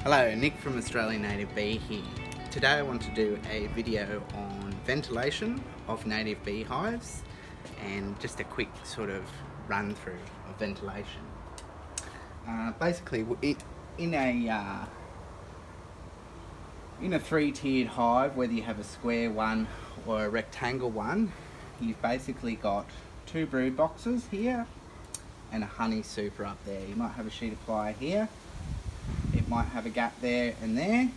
Hello, Nick from Australian Native Bee here. Today I want to do a video on ventilation of native beehives and just a quick sort of run through of ventilation. Basically, in a three-tiered hive, whether you have a square one or a rectangle one, you've basically got two brood boxes here and a honey super up there. You might have a sheet of ply here. It might have a gap there and there,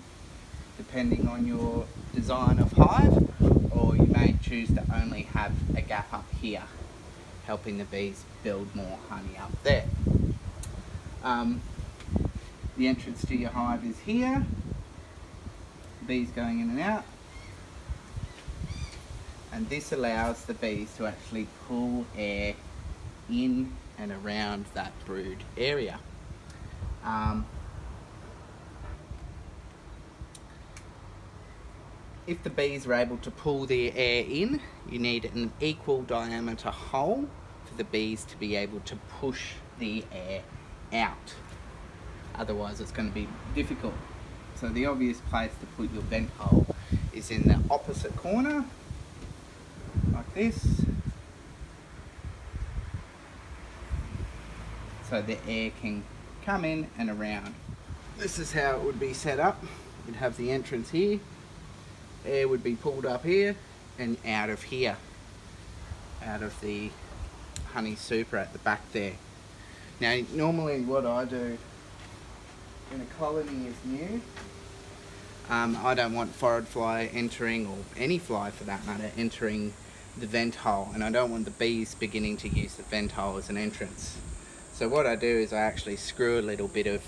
depending on your design of hive, or you may choose to only have a gap up here, helping the bees build more honey up there. The entrance to your hive is here, bees going in and out, and this allows the bees to actually pull air in and around that brood area. If the bees are able to pull their air in, you need an equal diameter hole for the bees to be able to push the air out. Otherwise it's going to be difficult. So the obvious place to put your vent hole is in the opposite corner, like this, so the air can come in and around. This is how it would be set up. You'd have the entrance here. Air would be pulled up here and out of here, out of the honey super at the back there. Now normally what I do when a colony is new, I don't want forward fly entering, or any fly for that matter, entering the vent hole, and I don't want the bees beginning to use the vent hole as an entrance. So what I do is I actually screw a little bit of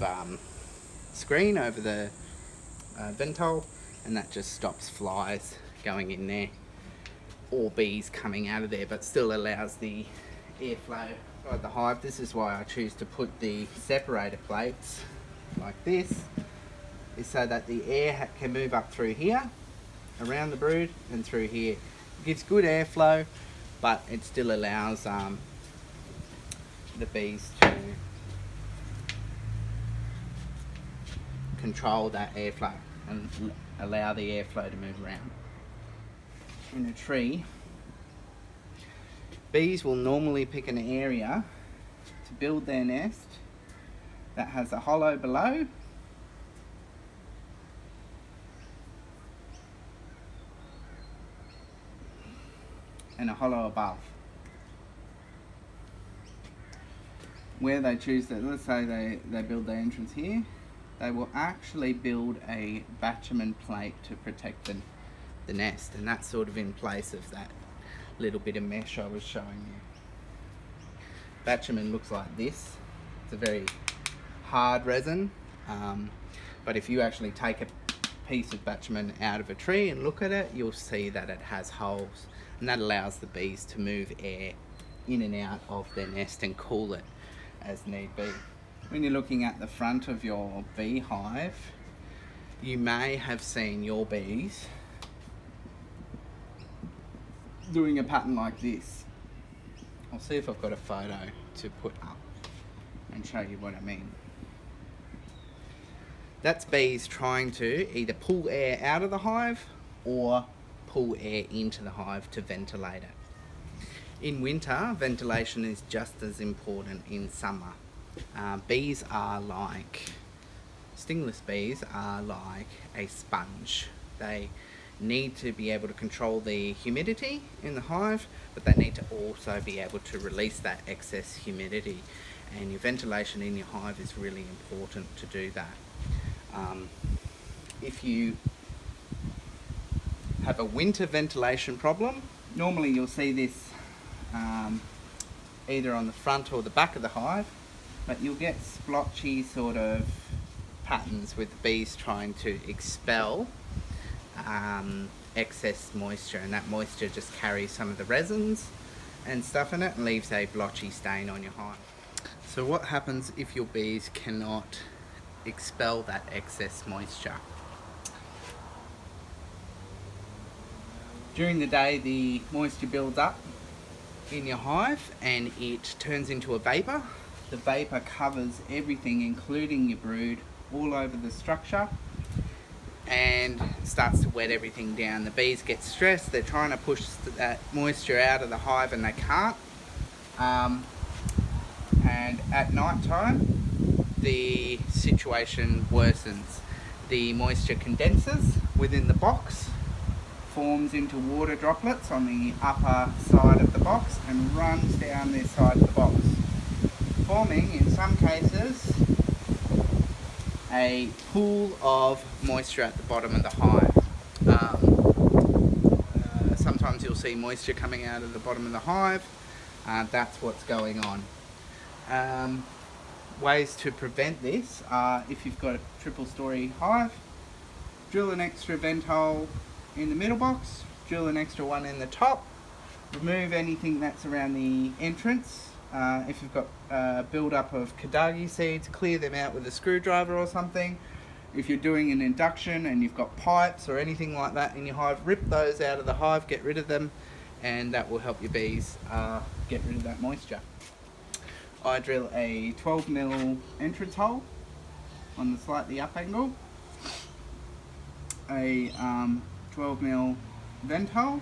screen over the vent hole, and that just stops flies going in there or bees coming out of there, but still allows the airflow inside the hive. This is why I choose to put the separator plates like this, is so that the air can move up through here, around the brood, and through here. It gives good airflow, but it still allows the bees to control that airflow and allow the airflow to move around. In a tree, bees will normally pick an area to build their nest that has a hollow below and a hollow above. Where they choose that, let's say they build their entrance here, they will actually build a bitumen plate to protect the nest, and that's sort of in place of that little bit of mesh I was showing you. Bitumen looks like this. It's a very hard resin, but if you actually take a piece of bitumen out of a tree and look at it, you'll see that it has holes, and that allows the bees to move air in and out of their nest and cool it as need be. When you're looking at the front of your beehive, you may have seen your bees doing a pattern like this. I'll see if I've got a photo to put up and show you what I mean. That's bees trying to either pull air out of the hive or pull air into the hive to ventilate it. In winter, ventilation is just as important in summer. Bees are like, stingless bees are like a sponge. They need to be able to control the humidity in the hive, but they need to also be able to release that excess humidity, and your ventilation in your hive is really important to do that. If you have a winter ventilation problem, normally you'll see this either on the front or the back of the hive, but you'll get splotchy sort of patterns with the bees trying to expel excess moisture, and that moisture just carries some of the resins and stuff in it and leaves a blotchy stain on your hive. So what happens if your bees cannot expel that excess moisture? During the day, the moisture builds up in your hive and it turns into a vapor. The vapor covers everything, including your brood, all over the structure and starts to wet everything down. The bees get stressed, they're trying to push that moisture out of the hive and they can't. And at night time, the situation worsens. The moisture condenses within the box, forms into water droplets on the upper side of the box and runs down this side of the box, forming, in some cases, a pool of moisture at the bottom of the hive. Sometimes you'll see moisture coming out of the bottom of the hive. That's what's going on. Ways to prevent this are, if you've got a triple story hive, drill an extra vent hole in the middle box, drill an extra one in the top, remove anything that's around the entrance. If you've got a build-up of kadagi seeds, clear them out with a screwdriver or something. If you're doing an induction and you've got pipes or anything like that in your hive, rip those out of the hive, get rid of them, and that will help your bees get rid of that moisture. I drill a 12mm entrance hole on the slightly up angle, a 12mm vent hole.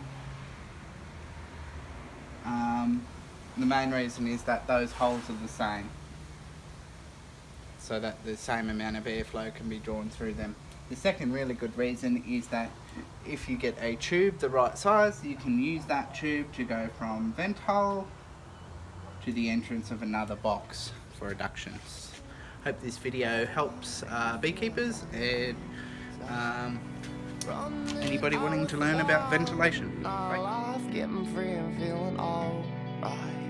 The main reason is that those holes are the same, so that the same amount of airflow can be drawn through them. The second really good reason is that if you get a tube the right size, you can use that tube to go from vent hole to the entrance of another box for reductions. Hope this video helps beekeepers and anybody wanting to learn about ventilation. Bye.